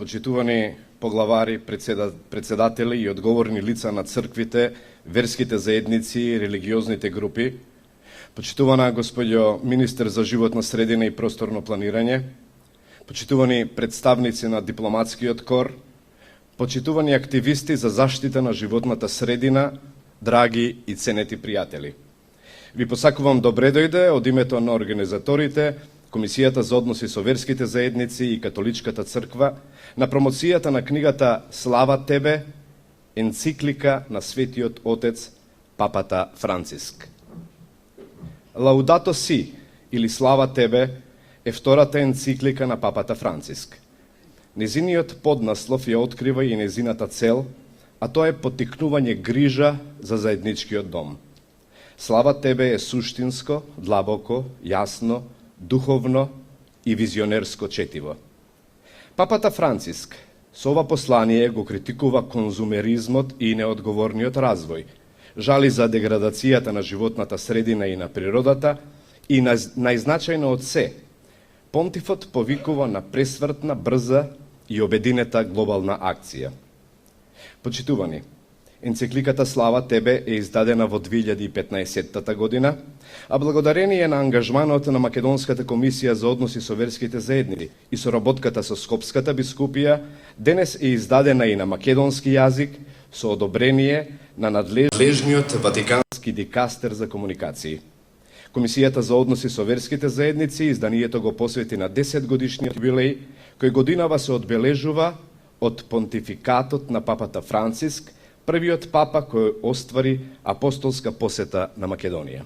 почитувани поглавари, председатели и одговорни лица на црквите, верските заедници и религиозните групи, почитувана господјо министер за животна средина и просторно планирање, почитувани представници на дипломатскиот кор, почитувани активисти за заштита на животната средина, драги и ценети пријатели. Ви посакувам добре дојде од името на организаторите, Комисијата за односи со верските заедници и Католичката црква на промоцијата на книгата Слава тебе, енциклика на Светиот Отец Папата Франциск. Лаудато си, или Слава тебе, е втората енциклика на Папата Франциск. Незиниот поднаслов ја открива и незината цел, а тоа е поттикнување грижа за заедничкиот дом. Слава тебе е суштинско, длабоко, јасно, духовно и визионерско четиво. Папата Франциск со ова послание го критикува конзумеризмот и неодговорниот развој, жали за деградацијата на животната средина и на природата и најзначајно од се, понтифот повикува на пресвртна, брза и обединета глобална акција. Почитувани, енцикликата Слава тебе е издадена во 2015 година, а благодарение на ангажманот на Македонската комисија за односи со верските заедници и соработката со Скопската бискупија, денес е издадена и на македонски јазик со одобрение на надлежниот Ватикански дикастер за комуникации. Комисијата за односи со верските заедници изданието го посвети на 10 годишниот јубилеј, кој годинава се одбележува од понтификатот на Папата Франциск, првиот папа кој оствари апостолска посета на Македонија.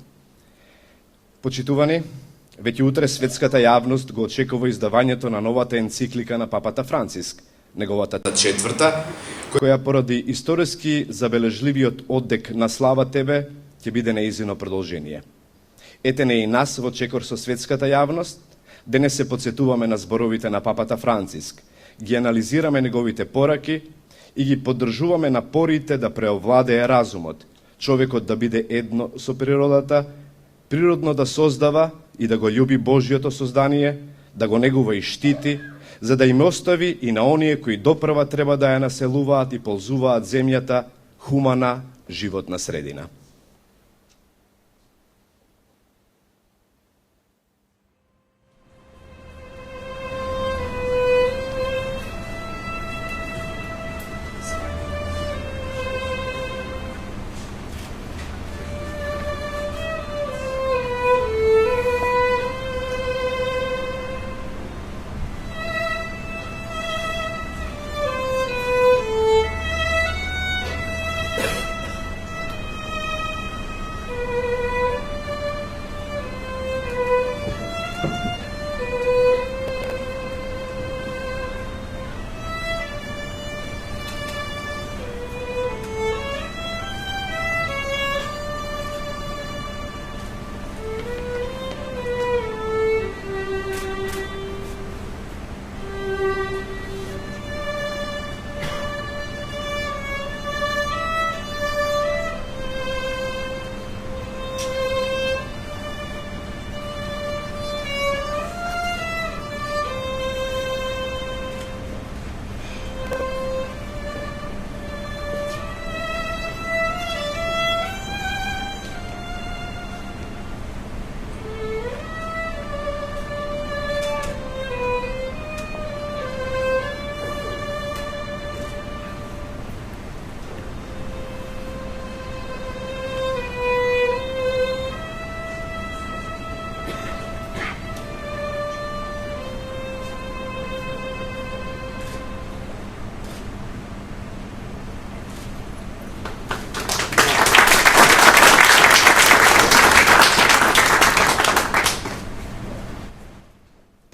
Почитувани, веќе утре светската јавност го очекува издавањето на новата енциклика на Папата Франциск, неговата четврта, која поради историски забележливиот оддек на Слава тебе ќе биде неизино продолжение. Ете не и нас во чекор со светската јавност, денес се подсетуваме на зборовите на Папата Франциск, ги анализираме неговите пораки и ги поддржуваме напорите да преовладее разумот, човекот да биде едно со природата, природно да создава и да го љуби Божјото создание, да го негува и штити, за да им остави и на оние кои допрва треба да ја населуваат и ползуваат земјата хумана животна средина.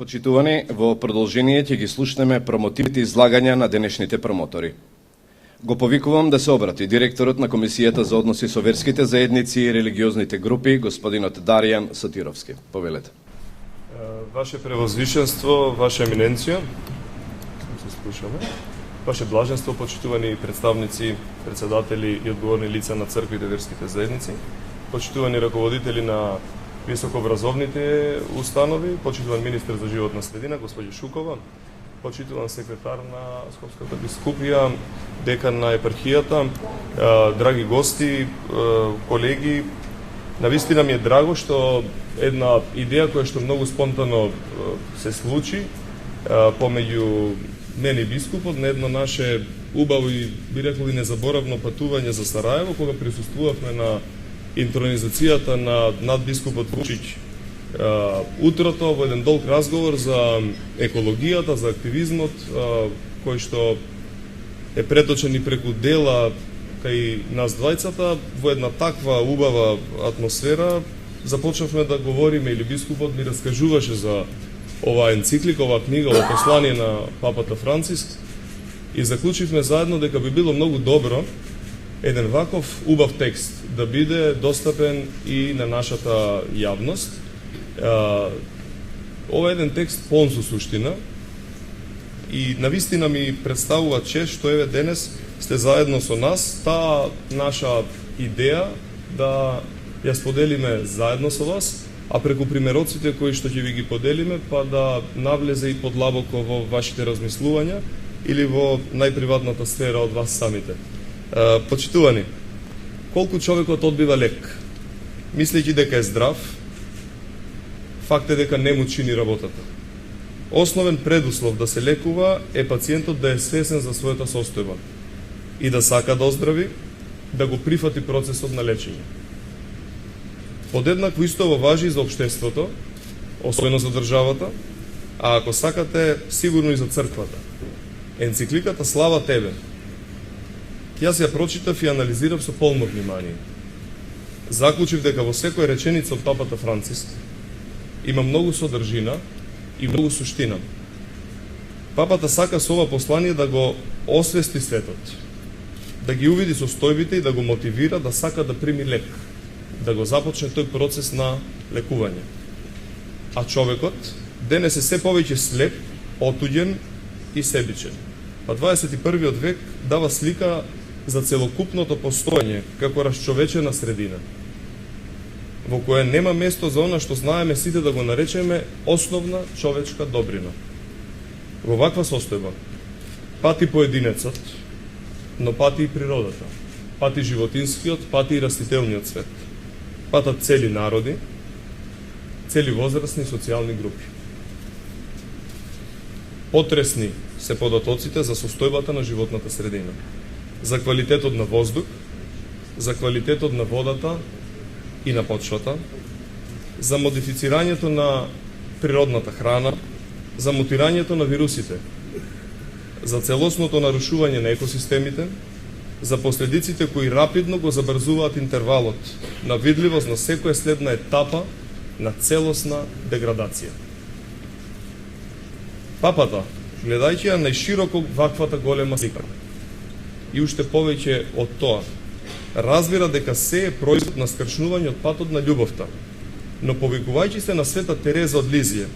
Почитувани, во продолжение ќе ги слушнеме промотивните излагања на денешните промотори. Го повикувам да се обрати директорот на Комисијата за односи со верските заедници и религиозните групи, господинот Даријан Сотировски. Повелете. Ваше превозвишенство, Ваша еминенцијо, се слушаме. Ваше блаженство, почитувани представници, председатели и одговорни лица на црквите верските заедници, почитувани раководители на високообразовните установи, почитуван министер за животна средина, господје Шукова, почитуван секретар на Скопската бискупија, декан на епархијата, драги гости, колеги, навистина ми е драго што една идеја која што многу спонтано се случи помеѓу мене и бискупот на едно наше убаво и би рекол и незаборавно патување за Сараево, кога присуствувавме на интронизацијата на надбискупот Вучич утрото во еден долг разговор за екологијата, за активизмот, кој што е преточен и преку дела кај нас двајцата. Во една таква убава атмосфера започнавме да говориме, или бискупот ми раскажуваше за оваа енциклика, оваа книга, ова послание на папата Франциск, и заклучивме заедно дека би било многу добро еден ваков убав текст да биде достапен и на нашата јавност. Ова е еден текст полн со суштина и навистина ми представува чест што еве денес сте заедно со нас, таа наша идеја да ја споделиме заедно со вас, а преку примероците кои што ќе ви ги поделиме, па да навлезе и подлабоко во вашите размислувања или во најприватната сфера од вас самите. Почитувани, колку човекот одбива лек, мислејќи дека е здрав, факт е дека не му чини работата. Основен предуслов да се лекува е пациентот да е свесен за својата состојба и да сака да оздрави, да го прифати процесот на лечење. Подеднакво истово важи и за општеството, особено за државата, а ако сакате, сигурно и за црквата. Енцикликата Слава тебе, јас ја прочитав и анализирав со полно внимание. Заклучив дека во секоја реченица од папата Франциск има многу содржина и многу суштина. Папата сака со ова послание да го освести светот, да ги увиди состојбите и да го мотивира да сака да прими лек, да го започне тој процес на лекување. А човекот денес е се повеќе слеп, отуѓен и себичен. Па 21. век дава слика за целокупното постојање како расчовечена средина, во која нема место за она што знаеме сите да го наречеме основна човечка добрина. Во ваква состојба пати поединецот, но пати и природата, пати животинскиот, пати и растителниот свет, патат цели народи, цели возрастни социјални групи. Потресни се податоците за состојбата на животната средина, за квалитетот на воздух, за квалитетот на водата и на почвата, за модифицирањето на природната храна, за мутирањето на вирусите, за целосното нарушување на екосистемите, за последиците кои рапидно го забрзуваат интервалот на видливост на секоја следна етапа на целосна деградација. Папата, гледајќи ја најшироко ваквата голема слика, и уште повеќе од тоа, разбира дека се е производ на скршнување од патот на љубовта, но повикувајќи се на света Тереза од Лизија,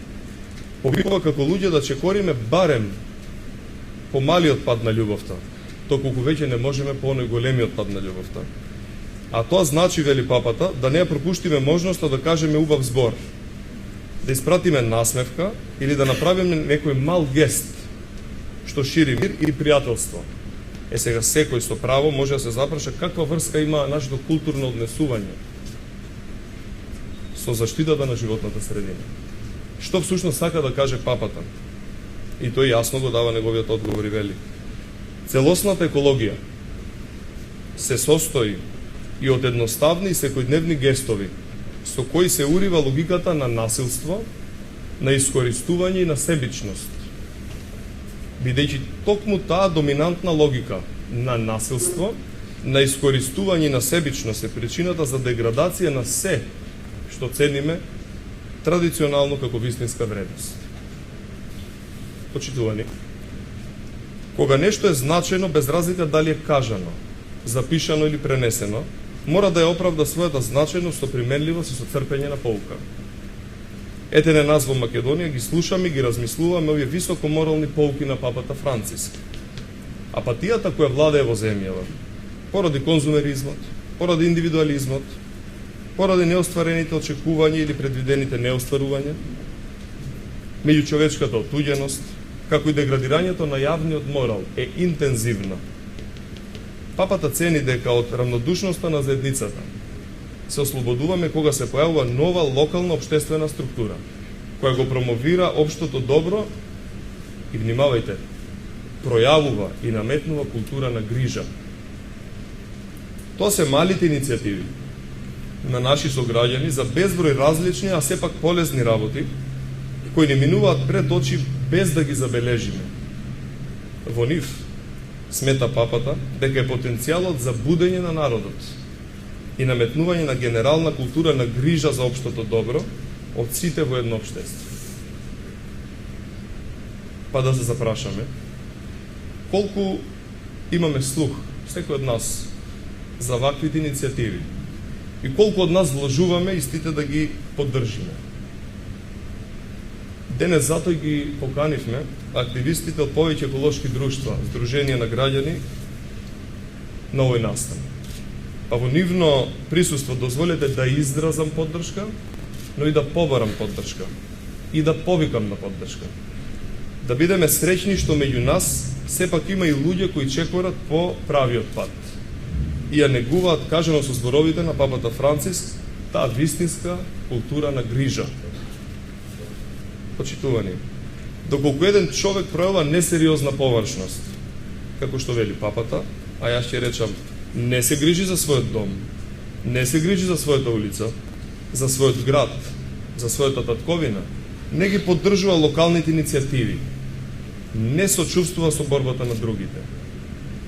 повикува како луѓе да чекориме барем по малиот пат на љубовта, доколку веќе не можеме по оној големиот пат на љубовта. А тоа значи, вели папата, да не ја пропуштиме можноста да кажеме убав збор, да испратиме насмевка или да направиме некој мал гест што шири мир и пријателство. Сега секој со право може да се запраша каква врска има нашето културно однесување со заштитата на животната средина. Што всушност сака да каже папата? И тој јасно го дава неговиот одговор и вели: целосната екологија се состои и од едноставни и секојдневни гестови со кои се урива логиката на насилство, на искористување и на себичност. Бидејќи токму таа доминантна логика на насилство, на искористување и на себичност е причината за деградација на се што цениме традиционално како вистинска вредност. Почитувани, кога нешто е значено без разлика дали е кажано, запишано или пренесено, мора да ја оправда својата значеност со применливост и со црпење на поука. Ете не нас во Македонија ги слушаме и ги размислуваме овие високо морални поуки на папата Франциск. Апатијата која владее во земјава, поради конзумеризмот, поради индивидуализмот, поради неостварените очекувања или предвидените неостварувања, меѓучовечката отуѓеност, како и деградирањето на јавниот морал е интензивна. Папата цени дека од рамнодушноста на заедницата се ослободуваме кога се појавува нова локална општествена структура, која го промовира општото добро и, внимавајте, пројавува и наметнува култура на грижа. Тоа се малите иницијативи на наши сограѓани за безброј различни, а сепак полезни работи, кои не минуваат пред очи без да ги забележиме. Во нив смета папата дека е потенцијалот за будење на народот и наметнување на генерална култура на грижа за општото добро од сите во едно општество. Па да се запрашаме, колку имаме слух, секој од нас, за ваквите иницијативи и колку од нас вложуваме истите да ги поддржиме. Денес затоа ги поканивме активистите од повеќе еколошки друштва, Сдруженија на граѓани на овој настан. Па во нивно присуство дозволете да изразам поддршка, но и да побарам поддршка и да повикам на поддршка. Да бидеме среќни што меѓу нас сепак има и луѓе кои чекорат по правиот пат и ја негуваат, кажано со зборовите на папата Франциск, таа вистинска култура на грижа. Почитувани, доколку еден човек пројава несериозна површност, како што вели папата, а јас ќе речам, не се грижи за својот дом, не се грижи за својата улица, за својот град, за својата татковина, не ги поддржува локалните иницијативи, не сочувствува со борбата на другите,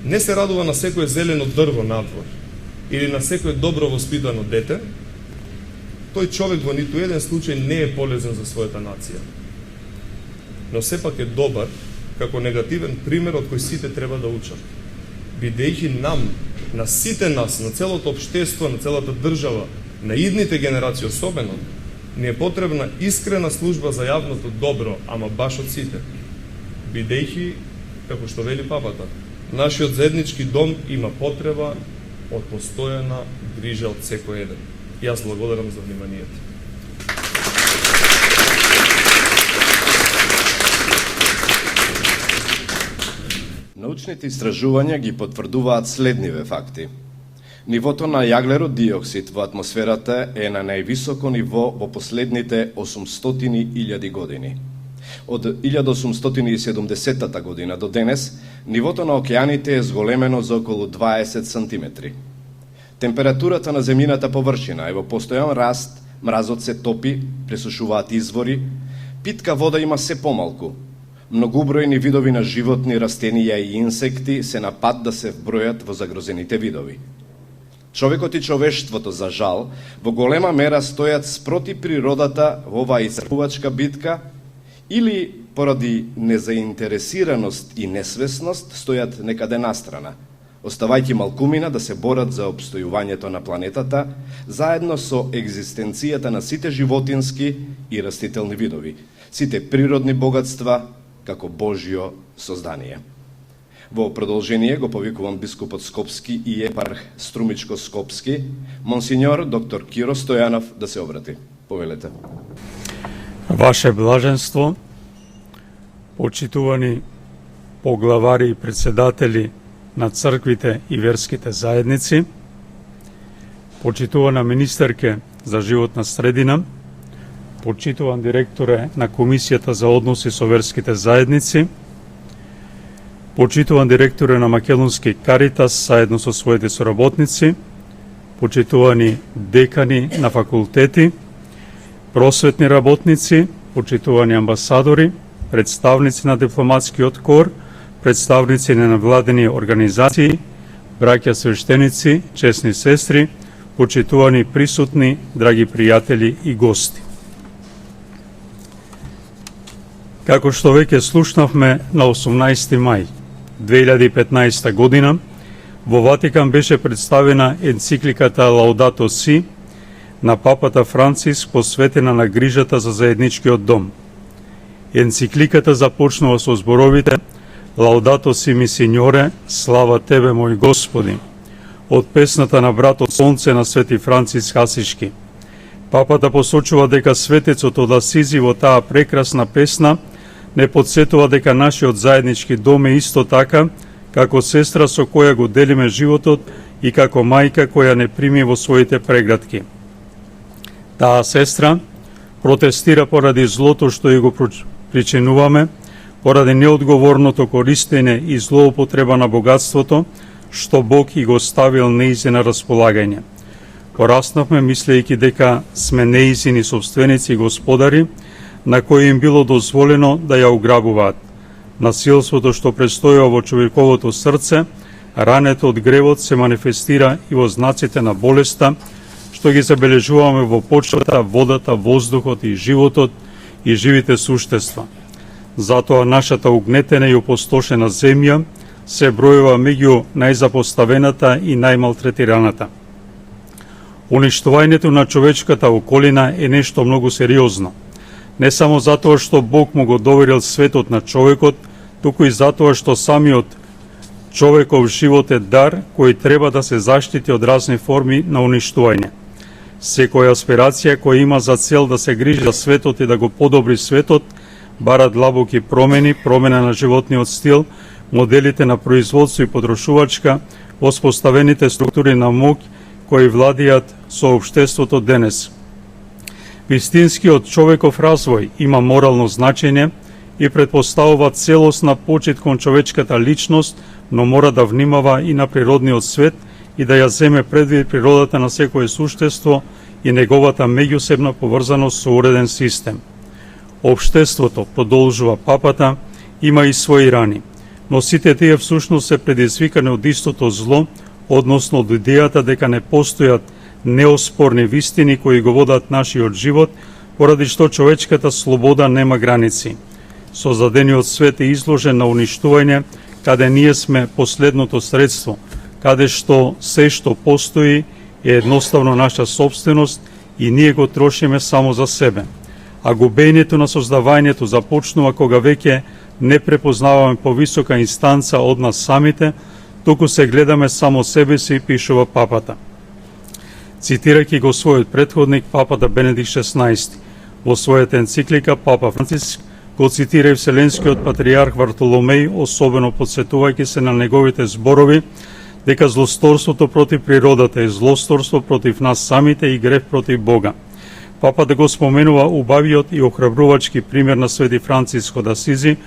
не се радува на секој зелено дрво надвор или на секој добро воспитано дете, тој човек во ниту еден случај не е полезен за својата нација. Но сепак е добар како негативен пример од кој сите треба да учат. Бидејќи нам, на сите нас, на целото општество, на целата држава, на идните генерации особено, ни е потребна искрена служба за јавното добро, ама баш од сите. Бидејќи, како што вели папата, нашиот заеднички дом има потреба од постојана грижа од секој еден. Јас благодарам за вниманието. Научните истражувања ги потврдуваат следниве факти. Нивото на јаглерод диоксид во атмосферата е на највисоко ниво во последните 800.000 години. Од 1870 година до денес, нивото на океаните е зголемено за околу 20 сантиметри. Температурата на земјината површина е во постојан раст, мразот се топи, пресушуваат извори, питка вода има се помалку. Многубројни видови на животни, растенија и инсекти се на пат да се вбројат во загрозените видови. Човекот и човештвото, за жал, во голема мера стојат спроти природата во оваа исцрпувачка битка или поради незаинтересираност и несвесност стојат некаде настрана, оставајќи малкумина да се борат за обстојувањето на планетата, заедно со екзистенцијата на сите животински и растителни видови, сите природни богатства како Божјо создание. Во продолжение го повикувам бискупот Скопски и епарх Струмичко-Скопски, монсиньор доктор Киро Стојанов, да се обрати. Повелете. Ваше блаженство, почитувани поглавари и председатели на црквите и верските заедници, почитувана министерке за животна средина, почитуван директоре на Комисијата за односи со верските заедници, почитуван директоре на Македонски Каритас заедно со своите соработници, почитувани декани на факултети, просветни работници, почитувани амбасадори, представници на дипломатскиот кор, представници на невладени организации, браќа свештеници, чесни сестри, почитувани присутни, драги пријатели и гости. Како што веќе слушнавме, на 18 мај 2015 година во Ватикан беше представена енцикликата Лаудато Си на папата Франциск, посветена на грижата за заедничкиот дом. Енцикликата започнува со зборовите Лаудато Си ми Синьоре, слава Тебе мој Господи, од песната на братот Сонце на Свети Франциск Асишки. Папата посочува дека светецот од Асизи во таа прекрасна песна не подсетува дека нашиот заеднички дом е исто така како сестра со која го делиме животот и како мајка која не прими во своите прегратки. Таа сестра протестира поради злото што ја го причинуваме, поради неодговорното користење и злоупотреба на богатството што Бог и го ставил неизи на располагање. Пораснавме мислејќи дека сме неизини собственици и господари, на кои им било дозволено да ја ограбуваат. Насилството што престојува во човековото срце, рането од гревот се манифестира и во знаците на болеста, што ги забележуваме во почвата, водата, воздухот и животот и живите суштества. Затоа нашата угнетена и опустошена земја се бројува меѓу најзапоставената и најмалтретираната. Уништувањето на човечката околина е нешто многу сериозно. Не само затоа што Бог му го доверил светот на човекот, туку и затоа што самиот човеков живот е дар кој треба да се заштити од разни форми на уништување. Секоја аспирација која има за цел да се грижи за светот и да го подобри светот, бара длабоки промени, промена на животниот стил, моделите на производство и потрошувачка, воспоставените структури на моќ кои владеат со општеството денес. Вистинскиот човеков развој има морално значење и предпоставува целосна почит кон човечката личност, но мора да внимава и на природниот свет и да ја земе предвид природата на секое суштество и неговата меѓусебна поврзаност со уреден систем. Општеството, продолжува папата, има и своји рани, но сите тие всушност се предизвикани од истото зло, односно од идејата дека не постојат неоспорни вистини кои го водат нашиот живот, поради што човечката слобода нема граници. Создадениот свет е изложен на уништување, каде ние сме последното средство, каде што се што постои е едноставно наша собственост и ние го трошиме само за себе. А губењето на создавањето започнува кога веќе не препознаваме повисока инстанца од нас самите, туку се гледаме само себе си, пишува папата. Цитирајќи го својот претходник, папата Бенедикт XVI, во својата енциклика, папа Франциск го цитира и Вселенскиот патриарх Вартоломеј, особено подсетувајќи се на неговите зборови дека злосторството против природата е злосторство против нас самите и грев против Бога. Папата го споменува убавиот и охрабрувачки пример на Свети Франциск од Асизи,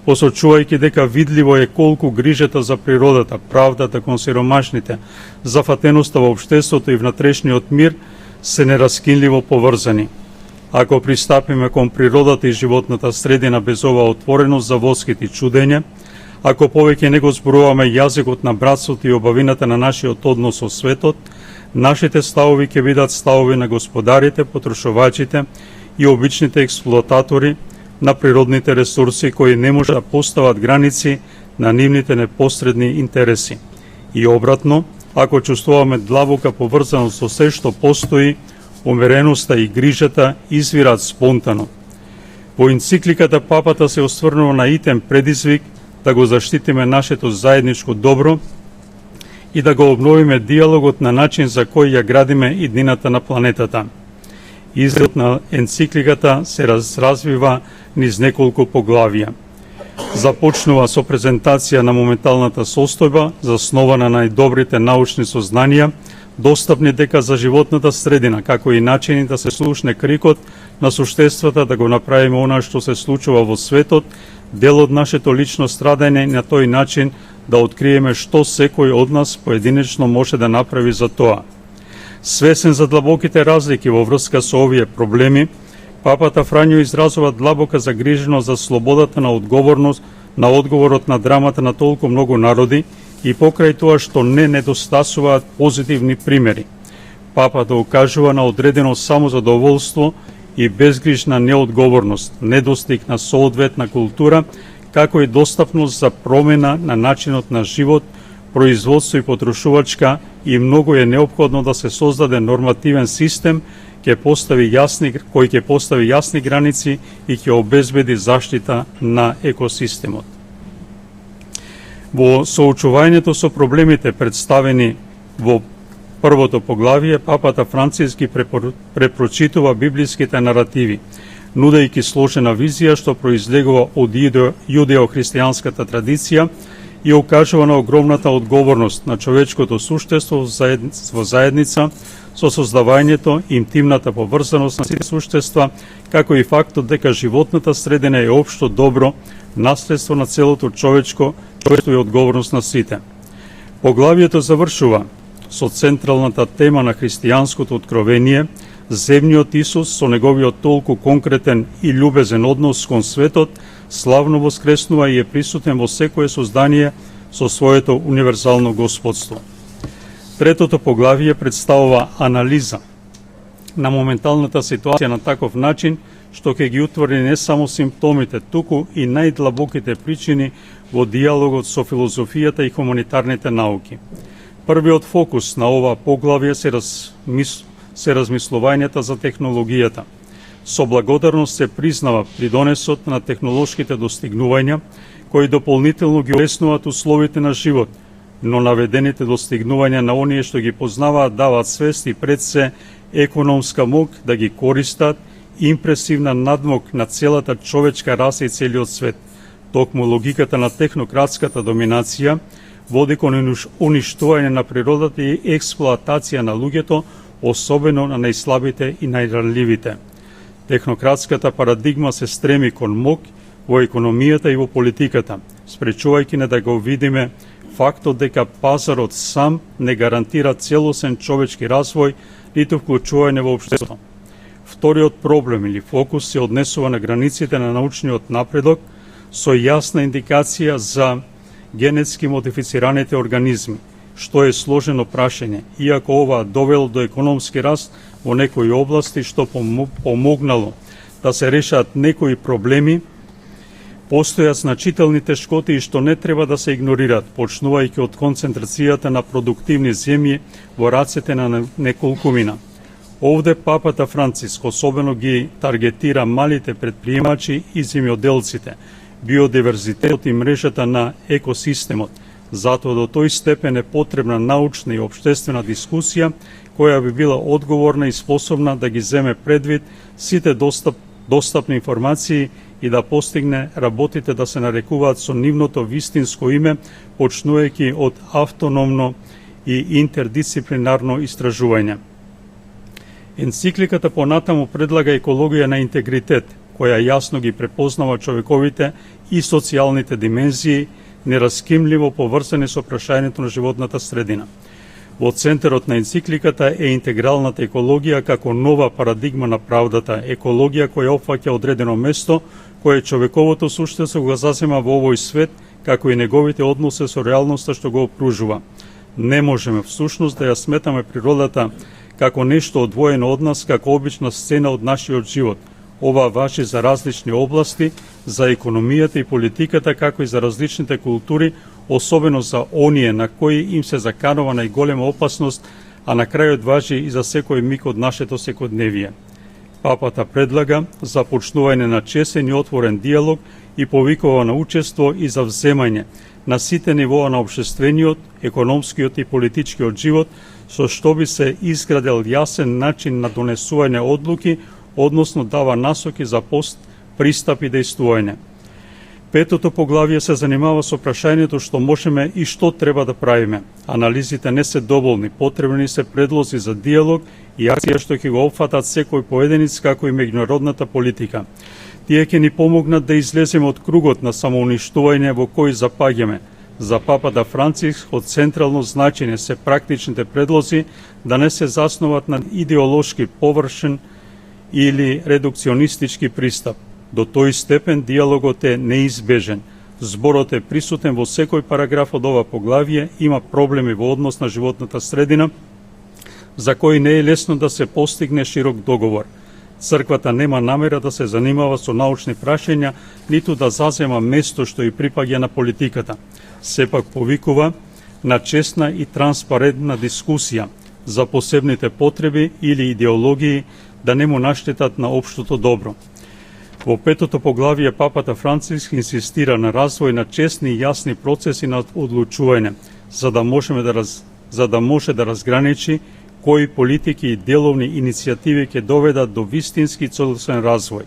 посочувајќи дека видливо е колку грижата за природата, правдата кон сиромашните, зафатеноста во општеството и внатрешниот мир се нераскинливо поврзани. Ако пристапиме кон природата и животната средина без оваа отвореност за воскит и чудење, ако повеќе не го зборуваме јазикот на братството и обавината на нашиот однос со светот, нашите ставови ќе бидат ставови на господарите, потрошувачите и обичните експлоататори на природните ресурси кои не може да постават граници на нивните непосредни интереси. И обратно, ако чувствуваме длабока поврзаност со се што постои, умереноста и грижата извираат спонтано. Во енцикликата папата се осврнува на итен предизвик да го заштитиме нашето заедничко добро и да го обновиме диалогот на начин за кој ја градиме иднината на планетата. Изглед на енцикликата се развива низ неколку поглавија. Започнува со презентација на моменталната состојба, заснована на најдобрите научни сознанија, достапни дека за животната средина, како и начини да се слушне крикот на суштествата, да го направиме она што се случува во светот, дел од нашето лично страдање и на тој начин да откриеме што секој од нас поединечно може да направи за тоа. Свесен за длабоките разлики во врска со овие проблеми, папата Фрањо изразува длабока загриженост за слободата на одговорот на драмата на толку многу народи и покрај тоа што не недостасуваат позитивни примери. Папата укажува на одредено самозадоволство и безгрижна неодговорност, недостиг на соодветна култура, како и достапност за промена на начинот на живот, производство и потрошувачка, и многу е неопходно да се создаде нормативен систем кој ќе постави јасни граници и ќе обезбеди заштита на екосистемот. Во соочувањето со проблемите представени во првото поглавие, папата Франциск ги препрочитува библиските наративи, нудејќи сложена визија што произлегува од јудео-христијанската традиција и укажува на огромната одговорност на човечкото суштество во заедница со создавањето и интимната поврзаност на сите суштества, како и фактот дека животната средина е општо добро, наследство на целото човечко и одговорност на сите. Поглавието завршува со централната тема на христијанското откровение, земниот Исус со неговиот толку конкретен и љубезен однос кон светот, славно воскреснува и е присутен во секое создание со своето универзално господство. Третото поглавие представува анализа на моменталната ситуација на таков начин, што ќе ги утврди не само симптомите, туку и најдлабоките причини во диалогот со филозофијата и хуманитарните науки. Првиот фокус на ова поглавие се размислувањата за технологијата. Со благодарност се признава придонесот на технолошките достигнувања, кои дополнително ги олеснуваат условите на живот, но наведените достигнувања на оние што ги познаваат даваат свест и пред се економска мок да ги користат, импресивна надмок на целата човечка раса и целиот свет. Токму логиката на технократската доминација води кон уништување на природата и експлоатација на луѓето, особено на најслабите и најранливите. Технократската парадигма се стреми кон мок во економијата и во политиката, спречувајќи не да го видиме фактот дека пазарот сам не гарантира целосен човечки развој, ниту вклучување во општеството. Вториот проблем или фокус се однесува на границите на научниот напредок со јасна индикација за генетски модифицираните организми, што е сложено прашање, иако ова довело до економски раст во некои области што помогнало да се решат некои проблеми, постојат значителни тешкоти што не треба да се игнорират, почнувајќи од концентрацијата на продуктивни земји во рацете на неколкумина. Овде папата Франциск особено ги таргетира малите предприемачи и земјоделците, биодиверзитетот и мрежата на екосистемот. Затоа до тој степен е потребна научна и општествена дискусија која би била одговорна и способна да ги земе предвид сите достапни информации и да постигне работите да се нарекуваат со нивното вистинско име, почнувајќи од автономно и интердисциплинарно истражување. Енцикликата понатаму предлага екологија на интегритет, која јасно ги препознава човековите и социјалните димензии, нераскимливо поврзани со прашањето на животната средина. Во центарот на енцикликата е интегралната екологија како нова парадигма на правдата, екологија која опфаќа одредено место кое човековото суштество го зазема во овој свет, како и неговите односи со реалноста што го опружува. Не можеме всушност да ја сметаме природата како нешто одвоено од нас, како обична сцена од нашиот живот. Ова важи за различни области, за економијата и политиката, како и за различните култури, особено за оние на кои им се заканува најголема опасност, а на крајот важи и за секој миг од нашето секојдневие. Папата предлага започнување на чесен и отворен диалог и повикува на учество и за вземање на сите нивоа на општествениот, економскиот и политичкиот живот, со што би се изградел јасен начин на донесување одлуки, односно дава насоки за пристап и дејствување. Петото поглавие се занимава со прашањето што можеме и што треба да правиме. Анализите не се доволни, потребни се предлози за диалог и акција што ќе го опфатат секој поединец, како и меѓународната политика. Тие ќе ни помогнат да излеземе од кругот на самоуништување во кој запаѓаме. За папата Франциск од централно значење се практичните предлози да не се заснуват на идеолошки површен или редукционистички пристап. До тој степен диалогот е неизбежен. Зборот е присутен во секој параграф од ова поглавие, има проблеми во однос на животната средина, за кои не е лесно да се постигне широк договор. Црквата нема намера да се занимава со научни прашања, ниту да зазема место што и припаѓа на политиката. Сепак повикува на честна и транспарентна дискусија за посебните потреби или идеологии да не му наштетат на општото добро. Во петото поглавие папата Франциск инсистира на развој на честни и јасни процеси на одлучување, за да може да разграничи кои политики и деловни иницијативи ќе доведат до вистински целосен развој.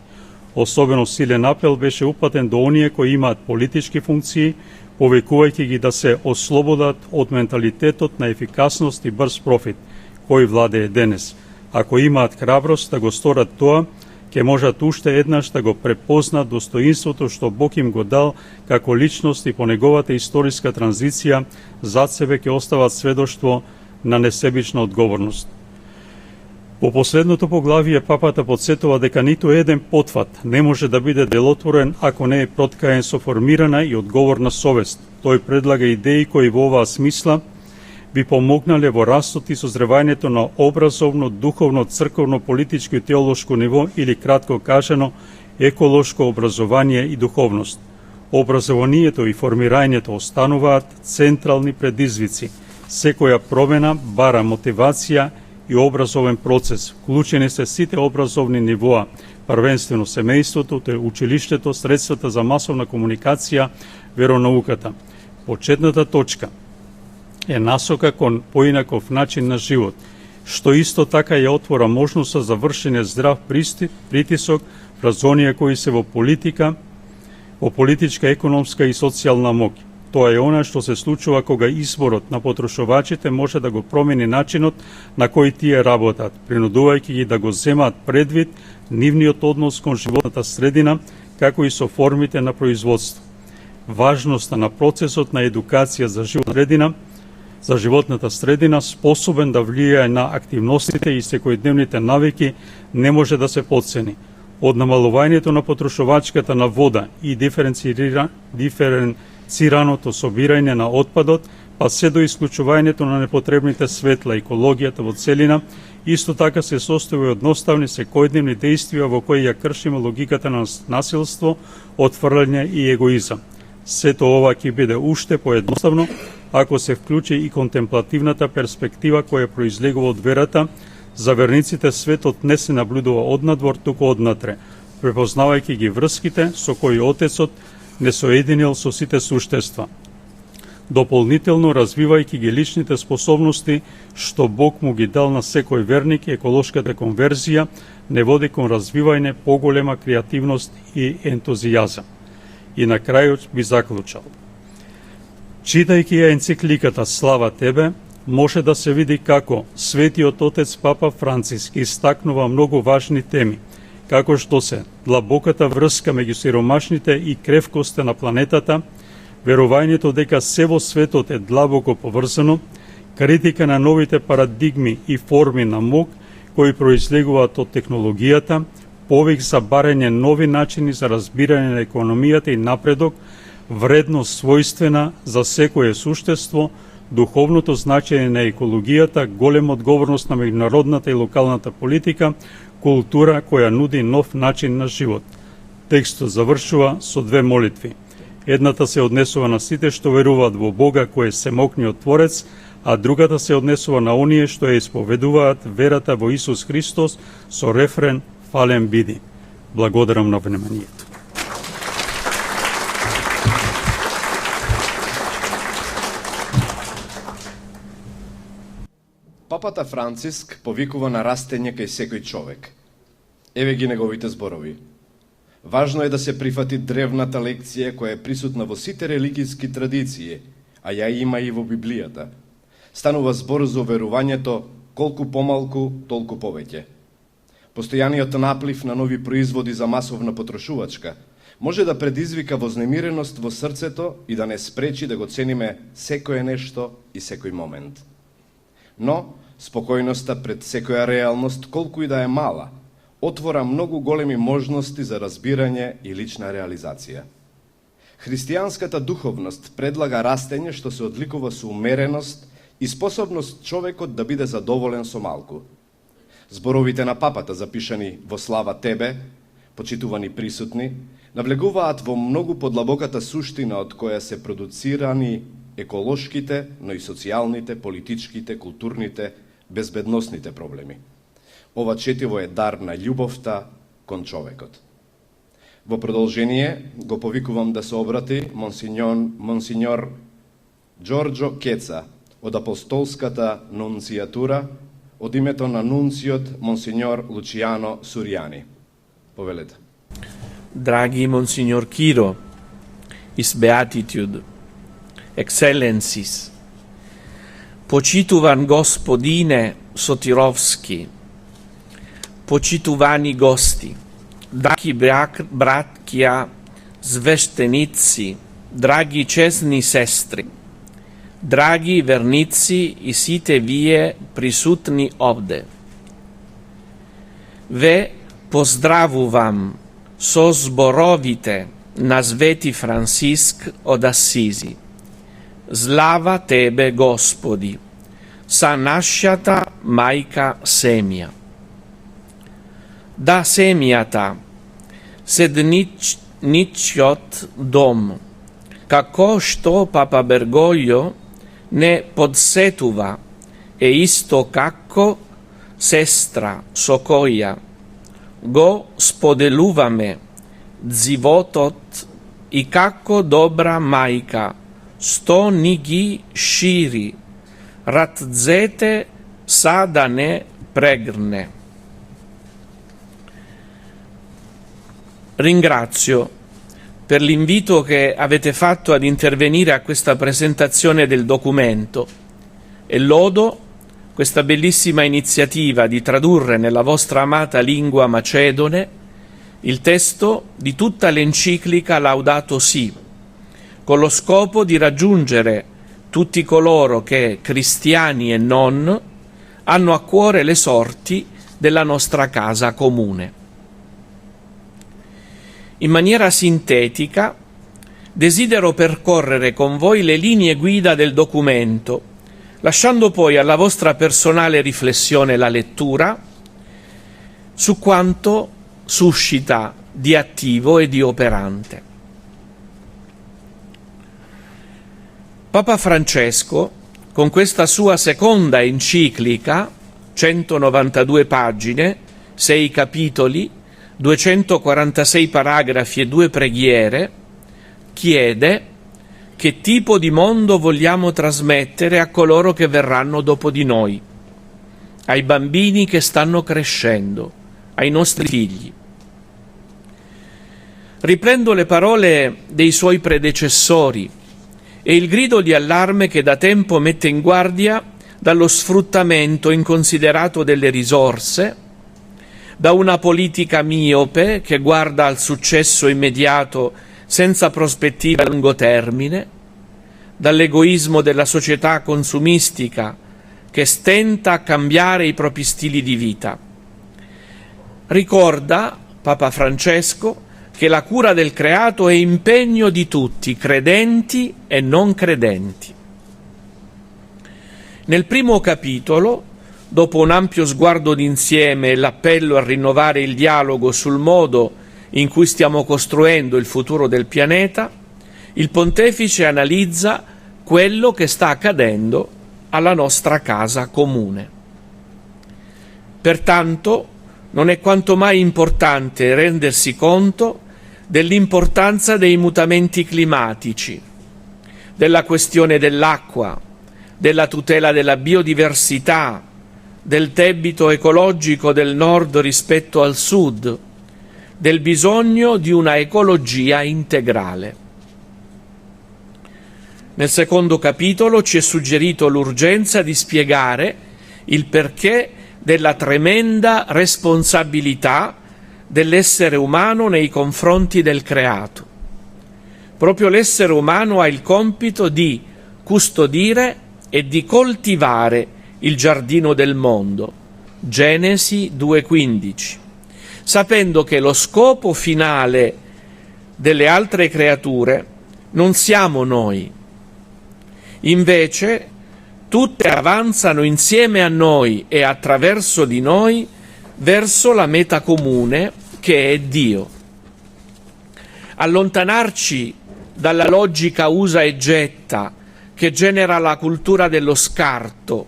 Особено силен апел беше упатен до оние кои имаат политички функции, повикувајќи ги да се ослободат од менталитетот на ефикасност и брз профит, кој владее денес. Ако имаат храброст да го сторат тоа, ќе можат уште еднаш да го препознат достоинството што Бог им го дал како личност и по неговата историска транзиција зад себе ќе остават сведоштво на несебична одговорност. По последното поглавие папата подсетува дека ниту еден потфат не може да биде делотворен ако не е проткаен со формирана и одговорна совест. Тој предлага идеи кои во оваа смисла би помогнале во растот и созревањето на образовно, духовно, црковно, политичко и теолошко ниво или кратко кажано еколошко образование и духовност. Образованието и формирањето остануваат централни предизвици. Секоја промена бара мотивација и образовен процес. Вклучени се сите образовни нивоа, првенствено семејството, училиштето, средствата за масовна комуникација, веронауката. Почетната точка е насока кон поинаков начин на живот, што исто така ја отвора можноста за вршење здрав притисок врз оние кои се во политика, во политичка, економска и социјална моќ. Тоа е она што се случува кога изборот на потрошувачите може да го промени начинот на кој тие работат, принудувајќи ги да го земаат предвид нивниот однос кон животната средина, како и со формите на производство. Важноста на процесот на едукација за животната средина способен да влијае на активностите и секојдневните навики не може да се потцени. Од намалувањето на потрошувачката на вода и диференцираното собирање на отпадот, па се до исклучувањето на непотребните светла, екологијата во целина, исто така се состои од едноставни секојдневни действија во кои ја кршиме логиката на насилство, отфрлање и егоизам. Сето ова ќе биде уште поедноставно ако се вклучи и контемплативната перспектива која произлегува од верата. За верниците светот не се наблюдува однадвор, туку однатре, препознавајќи ги врските со кои Отецот не соединил со сите суштества, дополнително развивајќи ги личните способности што Бог му ги дал на секој верник. Еколошката конверзија не води кон развивање поголема креативност и ентузијазам. И на крајот би заклучал. Читајќи ја енцикликата Слава тебе, може да се види како Светиот Отец Папа Франциск истакнува многу важни теми, како што се длабоката врска меѓу сиромашните и кревкостта на планетата, верувањето дека се во светот е длабоко поврзано, критика на новите парадигми и форми на мог кои произлегуваат од технологијата, повик за барање нови начини за разбирање на економијата и напредок, вредност својствена за секое суштество, духовното значење на екологијата, голема одговорност на меѓународната и локалната политика, култура која нуди нов начин на живот. Текстот завршува со две молитви. Едната се однесува на сите што веруваат во Бога кој е семокниот Творец, а другата се однесува на оние што ја исповедуваат верата во Исус Христос со рефрен Фален биди. Благодарам на вниманието. Папата Франциск повикува на растење кај секој човек. Еве ги неговите зборови. Важно е да се прифати древната лекција која е присутна во сите религијски традиции, а ја има и во Библијата. Станува збор за верувањето колку помалку, толку повеќе. Постојаниот наплив на нови производи за масовна потрошувачка може да предизвика вознемиреност во срцето и да не спречи да го цениме секое нешто и секој момент. Но, спокојноста пред секоја реалност, колку и да е мала, отвора многу големи можности за разбирање и лична реализација. Христијанската духовност предлага растење што се одликува со умереност и способност човекот да биде задоволен со малку. Зборовите на папата, запишани во Слава тебе, почитувани присутни, навлегуваат во многу подлабоката суштина од која се продуцирани еколошките, но и социјалните, политичките, културните, безбедносните проблеми. Ова четиво е дар на љубовта кон човекот. Во продолжение го повикувам да се обрати монсиньор Ѓорџо Кеца од апостолската нунцијатура од името на нунциот монсиньор Лучијано Суријани. Повелете. dragi Monsignor Kiro, His Beatitude, Excellencies, Pochituvan Gospodine Sotirovski, Pochituvani gosti, dragi bratkia sveštenici, dragi česni sestri, dragi vernici i site vije prisutni ovde. Ve pozdravujem so zborovite na Sveti Francisk od Assisi. Slava tebe, Gospodi, sa našata majka semija. Da semijata sed ničjot dom, kako što Papa Bergoglio ne podsetuva, e isto kako sestra Sokoja, go spodeluvame zivotot i kako dobra majka, sto nigi širi, ratzete sada ne pregrne. Ringrazio per l'invito che avete fatto ad intervenire a questa presentazione del documento e lodo questa bellissima iniziativa di tradurre nella vostra amata lingua macedone il testo di tutta l'enciclica Laudato Si, con lo scopo di raggiungere tutti coloro che, cristiani e non, hanno a cuore le sorti della nostra casa comune. In maniera sintetica desidero percorrere con voi le linee guida del documento, lasciando poi alla vostra personale riflessione la lettura su quanto suscita di attivo e di operante. Papa Francesco, con questa sua seconda enciclica, 192 pagine, 6 capitoli, 246 paragrafi e 2 preghiere, chiede che tipo di mondo vogliamo trasmettere a coloro che verranno dopo di noi, ai bambini che stanno crescendo, ai nostri figli. Riprendo le parole dei suoi predecessori e il grido di allarme che da tempo mette in guardia dallo sfruttamento inconsiderato delle risorse, da una politica miope che guarda al successo immediato senza prospettive a lungo termine, dall'egoismo della società consumistica che stenta a cambiare i propri stili di vita. Ricorda Papa Francesco che la cura del creato è impegno di tutti, credenti e non credenti. Nel primo capitolo, dopo un ampio sguardo d'insieme e l'appello a rinnovare il dialogo sul modo in cui stiamo costruendo il futuro del pianeta, il Pontefice analizza quello che sta accadendo alla nostra casa comune. Pertanto, non è quanto mai importante rendersi conto dell'importanza dei mutamenti climatici, della questione dell'acqua, della tutela della biodiversità, del debito ecologico del nord rispetto al sud, del bisogno di una ecologia integrale. Nel secondo capitolo ci è suggerito l'urgenza di spiegare il perché della tremenda responsabilità dell'essere umano nei confronti del creato. Proprio l'essere umano ha il compito di custodire e di coltivare il giardino del mondo. Genesi 2,15. Sapendo che lo scopo finale delle altre creature non siamo noi. Invece, tutte avanzano insieme a noi e attraverso di noi verso la meta comune che è Dio. Allontanarci dalla logica usa e getta che genera la cultura dello scarto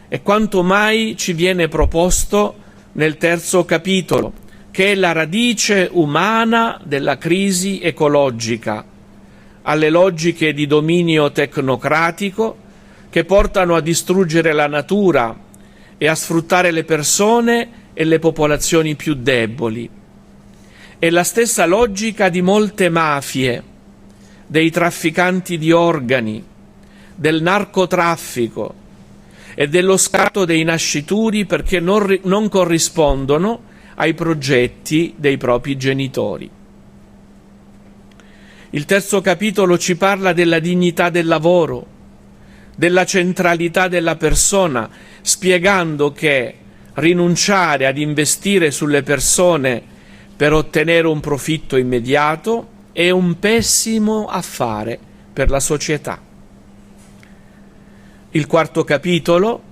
è quanto mai ci viene proposto nel terzo capitolo, che è la radice umana della crisi ecologica, alle logiche di dominio tecnocratico che portano a distruggere la natura e a sfruttare le persone e le popolazioni più deboli. È la stessa logica di molte mafie, dei trafficanti di organi, del narcotraffico e dello scatto dei nascituri perché non corrispondono ai progetti dei propri genitori. Il terzo capitolo ci parla della dignità del lavoro, della centralità della persona, spiegando che rinunciare ad investire sulle persone per ottenere un profitto immediato è un pessimo affare per la società. Il quarto capitolo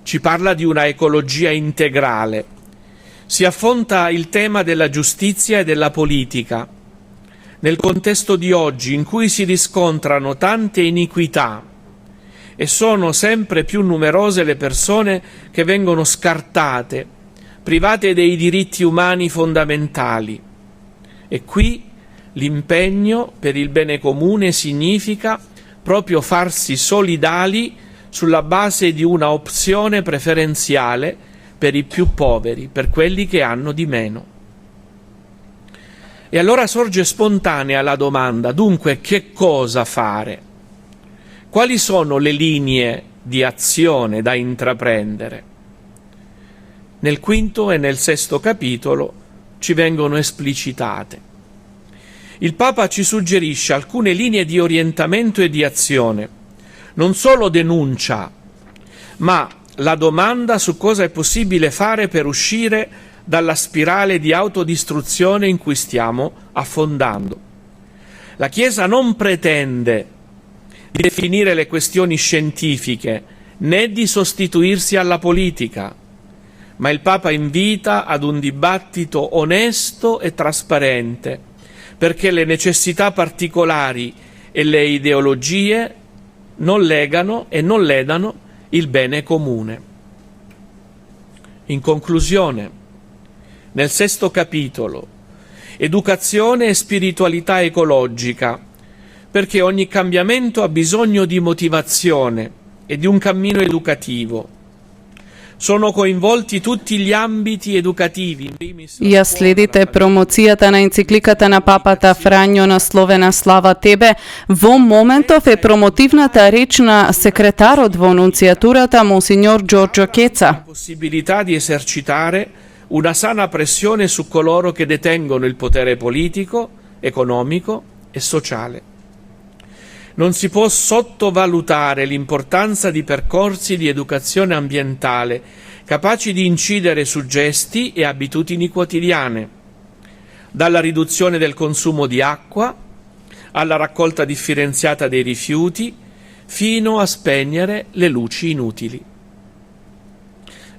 ci parla di una ecologia integrale. Si affronta il tema della giustizia e della politica. Nel contesto di oggi, in cui si riscontrano tante iniquità e sono sempre più numerose le persone che vengono scartate, private dei diritti umani fondamentali. E qui l'impegno per il bene comune significa proprio farsi solidali sulla base di una opzione preferenziale per i più poveri, per quelli che hanno di meno. E allora sorge spontanea la domanda, dunque, che cosa fare? Quali sono le linee di azione da intraprendere? Nel quinto e nel sesto capitolo ci vengono esplicitate. Il Papa ci suggerisce alcune linee di orientamento e di azione, non solo denuncia, ma la domanda su cosa è possibile fare per uscire dalla spirale di autodistruzione in cui stiamo affondando. La Chiesa non pretende di definire le questioni scientifiche né di sostituirsi alla politica, ma il Papa invita ad un dibattito onesto e trasparente, perché le necessità particolari e le ideologie non legano e non ledano il bene comune. In conclusione, nel sesto capitolo, educazione e spiritualità ecologica, perché ogni cambiamento ha bisogno di motivazione e di un cammino educativo. Sono coinvolti tutti gli ambiti educativi. Ја следите промоцијата на енцикликата на папата Фрањо насловена Слава тебе. Во моментов е промотивната реч на секретарот во нунциатурата Monsignor Giorgio Chiezza. La possibilità di esercitare una sana pressione su coloro che detengono il potere politico, economico e sociale. Non si può sottovalutare l'importanza di percorsi di educazione ambientale capaci di incidere su gesti e abitudini quotidiane, dalla riduzione del consumo di acqua alla raccolta differenziata dei rifiuti fino a spegnere le luci inutili.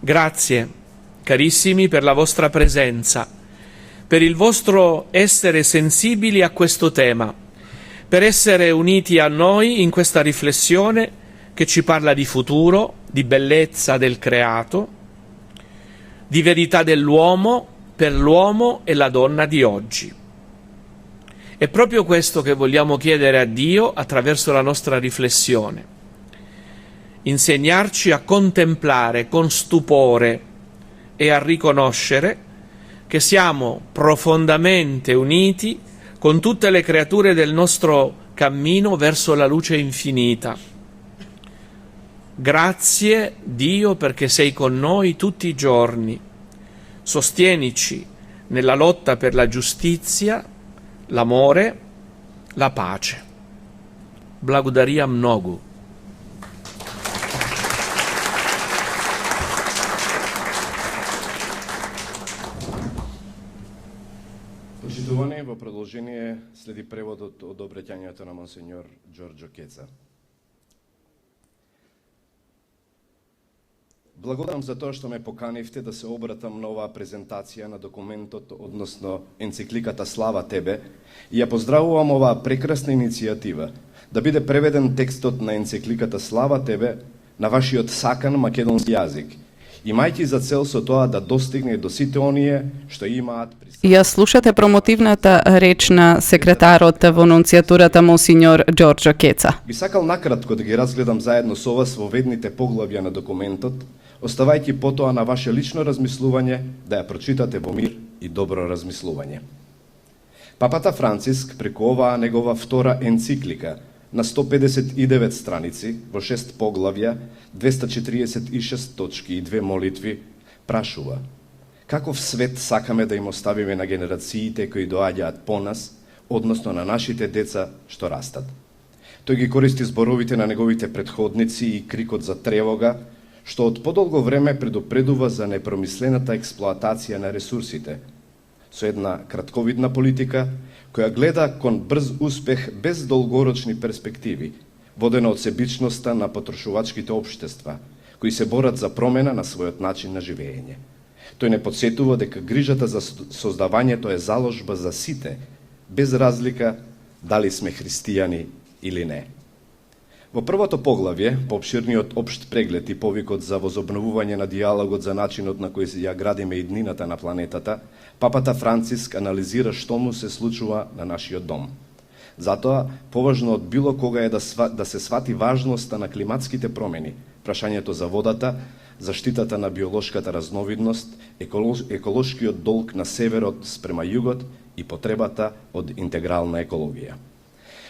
Grazie, carissimi, per la vostra presenza, per il vostro essere sensibili a questo tema, per essere uniti a noi in questa riflessione che ci parla di futuro, di bellezza del creato, di verità dell'uomo per l'uomo e la donna di oggi. È proprio questo che vogliamo chiedere a Dio attraverso la nostra riflessione. Insegnarci a contemplare con stupore e a riconoscere che siamo profondamente uniti con tutte le creature del nostro cammino verso la luce infinita. Grazie, Dio, perché sei con noi tutti i giorni. Sostienici nella lotta per la giustizia, l'amore, la pace. Благодаря много. Почитувани, во продолжение следи преводот од обраќањето на Monsignor Giorgio Chiezza. Благодарам за тоа што ме поканивте да се обратам на оваа презентација на документот, односно енцикликата Слава тебе, и ја поздравувам оваа прекрасна иницијатива да биде преведен текстот на енцикликата Слава тебе на вашиот сакан македонски јазик, имајќи за цел со тоа да достигне до сите оние што имаат. Ја слушате промотивната реч на секретарот во нунциатурата Monsignor Giorgio Chiezza. Би сакал накратко да ги разгледам заедно со вас во ведните поглавја на документот, оставајќи потоа на ваше лично размислување да ја прочитате во мир и добро размислување. Папата Франциск преку оваа негова втора енциклика на 159 страници во 6 поглавја, 246 точки и 2 молитви прашува: каков свет сакаме да им оставиме на генерациите кои доаѓаат по нас, односно на нашите деца што растат? Тој ги користи зборовите на неговите предходници и крикот за тревога, што од подолго време предупредува за непромислената експлоатација на ресурсите, со една кратковидна политика која гледа кон брз успех без долгорочни перспективи, водена од себичноста на потрошувачките општества, кои се борат за промена на својот начин на живење. Тој не подсетува дека грижата за создавањето е заложба за сите, без разлика дали сме христијани или не. Во првото поглавје, по обширниот општ преглед и повикот за возобновување на диалогот за начинот на кој ја градиме иднината на планетата, папата Франциск анализира што му се случува на нашиот дом. Затоа, поважно од било кога е да се свати важноста на климатските промени, прашањето за водата, заштитата на биолошката разновидност, еколошкиот долг на северот спрема југот и потребата од интегрална екологија.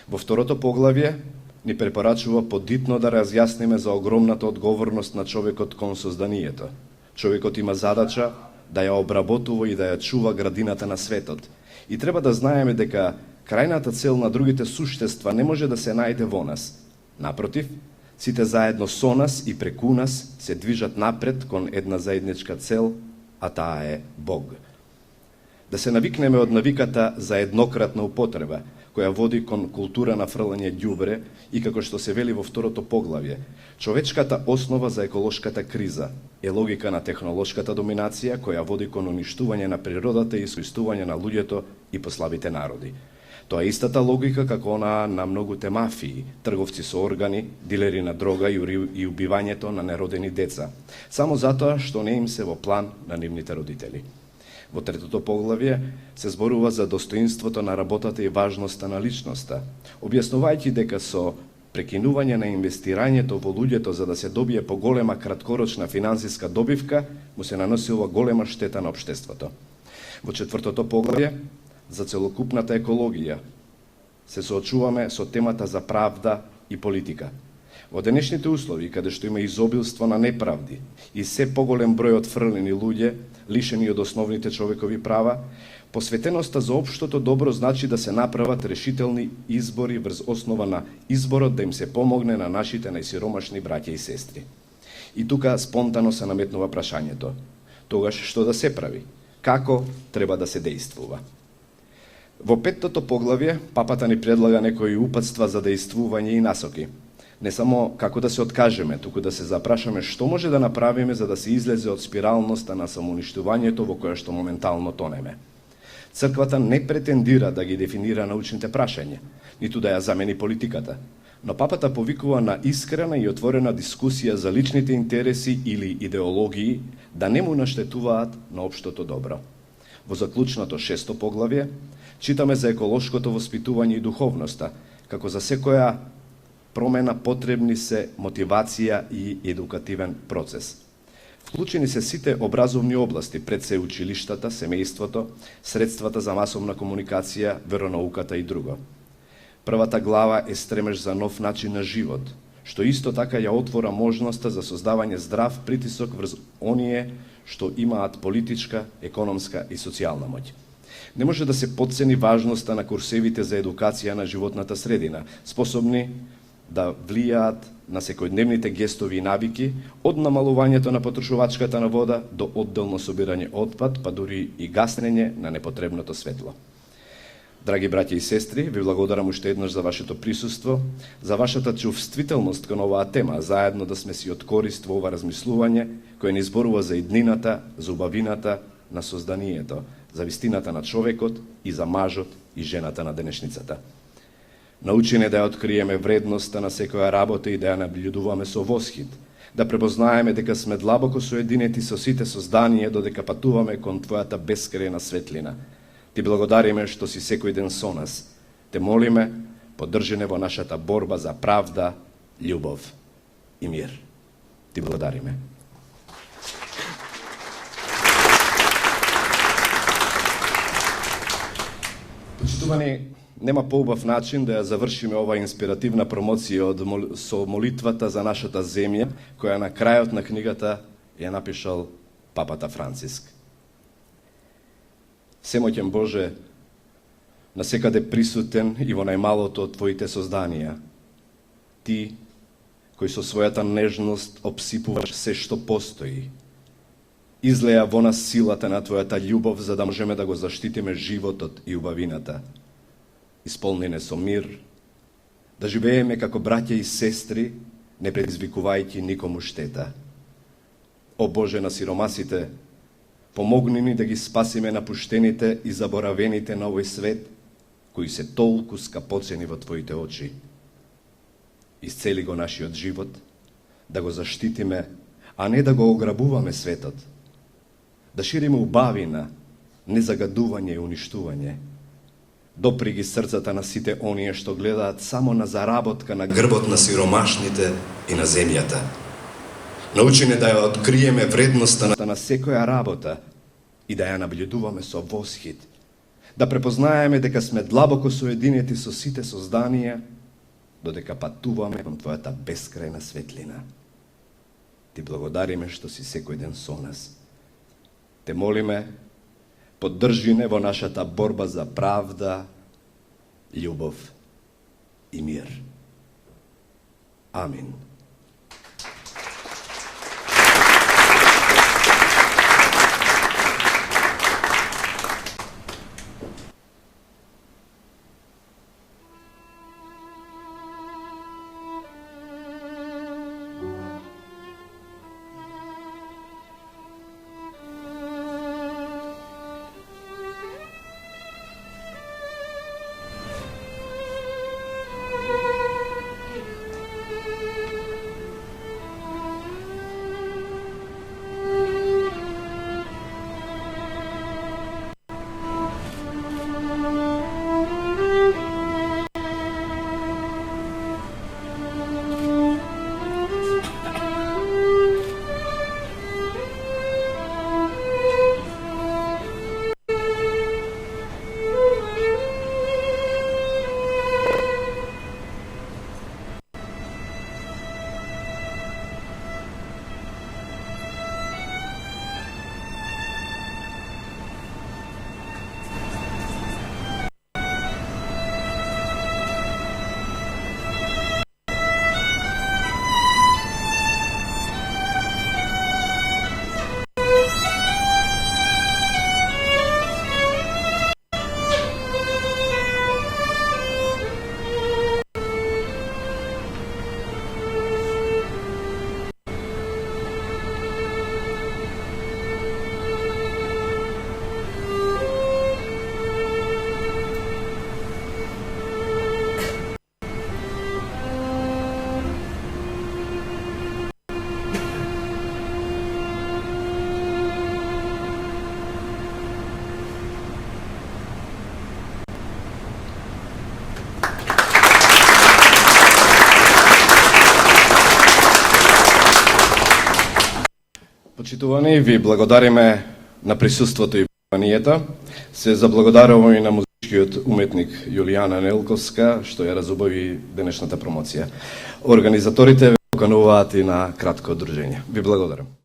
Во второто поглавје ни препорачува подитно да разјасниме за огромната одговорност на човекот кон созданието. Човекот има задача да ја обработува и да ја чува градината на светот. И треба да знаеме дека крајната цел на другите суштества не може да се најде во нас. Напротив, сите заедно со нас и преку нас се движат напред кон една заедничка цел, а таа е Бог. Да се навикнеме од навиката за еднократна употреба, која води кон култура на фрлање ѓубре и, како што се вели во второто поглавје, човечката основа за еколошката криза е логика на технолошката доминација која води кон уништување на природата и соистување на луѓето и послабите народи. Тоа е истата логика како она на многуте мафии, трговци со органи, дилери на дрога и убивањето на неродени деца, само затоа што не им се во план на нивните родители. Во третото поглавје се зборува за достоинството на работата и важноста на личноста, објаснувајќи дека со прекинување на инвестирањето во луѓето за да се добие поголема краткорочна финансиска добивка, му се наносила голема штета на општеството. Во четвртото поглавје, за целокупната екологија, се соочуваме со темата за правда и политика. Во денешните услови, каде што има изобилство на неправди и се поголем број од фрлени луѓе, лишени од основните човекови права, посветеноста за општото добро значи да се направат решителни избори врз основа на изборот да им се помогне на нашите најсиромашни браќа и сестри. И тука спонтано се наметнува прашањето: тогаш што да се прави? Како треба да се дејствува? Во петтото поглавје, папата ни предлага некои упатства за дејствување и насоки. Не само како да се откажеме, туку да се запрашаме што може да направиме за да се излезе од спиралноста на самоуништувањето во која што моментално тонеме. Црквата не претендира да ги дефинира научните прашања, ниту да ја замени политиката, но папата повикува на искрена и отворена дискусија за личните интереси или идеологии да не му наштетуваат на општото добро. Во заклучното шесто поглавје читаме за еколошкото воспитување и духовноста, како за секоја промена потребни се мотивација и едукативен процес. Вклучени се сите образовни области, пред се училиштата, семејството, средствата за масовна комуникација, веронауката и друго. Првата глава е стремеж за нов начин на живот, што исто така ја отвора можноста за создавање здрав притисок врз оние што имаат политичка, економска и социјална моќ. Не може да се потцени важноста на курсевите за едукација на животната средина, способни да влијаат на секојдневните гестови и навики, од намалувањето на потрошувачката на вода до одделно собирање отпад, па дури и гаснење на непотребното светло. Драги браќа и сестри, ви благодарам уште еднаш за вашето присуство, за вашата чувствителност кон оваа тема, заедно да сме си од корист во ова размислување, кој ни зборува за иднината, за убавината на созданието, за вистината на човекот и за мажот и жената на денешницата. Научине да ја откриеме вредноста на секоја работа и да ја набљудуваме со восхит, да препознаеме дека сме длабоко соединети со сите созданија додека патуваме кон Твојата бескрајна светлина. Ти благодариме што си секој ден со нас. Те молиме, поддржи не во нашата борба за правда, љубов и мир. Ти благодариме. Почитувани, нема поубав начин да ја завршиме ова инспиративна промоција со молитвата за нашата земја, која на крајот на книгата ја напишал папата Франциск. Всемоќен Боже, насекаде присутен и во најмалото од Твоите созданија, Ти, кој со својата нежност обсипуваш се што постои, излеја во нас силата на Твојата љубов за да можеме да го заштитиме животот и убавината, исполнене со мир, да живееме како браќа и сестри, не предизвикувајќи никому штета. О Боже на сиромасите, помогни ни да ги спасиме напуштените и заборавените на овој свет, кои се толку скапоцени во Твоите очи. Исцели го нашиот живот, да го заштитиме, а не да го ограбуваме светот, да шириме убавина, незагадување и уништување. Допри ги срцата на сите оние што гледаат само на заработка на грбот на сиромашните и на земјата. Научи не да ја откриеме вредноста на секоја работа и да ја наблюдуваме со восхит, да препознаеме дека сме длабоко соединети со сите созданија, додека патуваме кон Твојата бескрајна светлина. Ти благодариме што си секој ден со нас. Те молиме, поддржи не во нашата борба за правда, љубов и мир. Амин. Почитувани, ви благодариме на присуството и вниманието. Се заблагодаруваме и на музичкиот уметник Јулијана Нелковска, што ја разубави денешната промоција. Организаторите ве покануваат и на кратко дружење. Ви благодарам.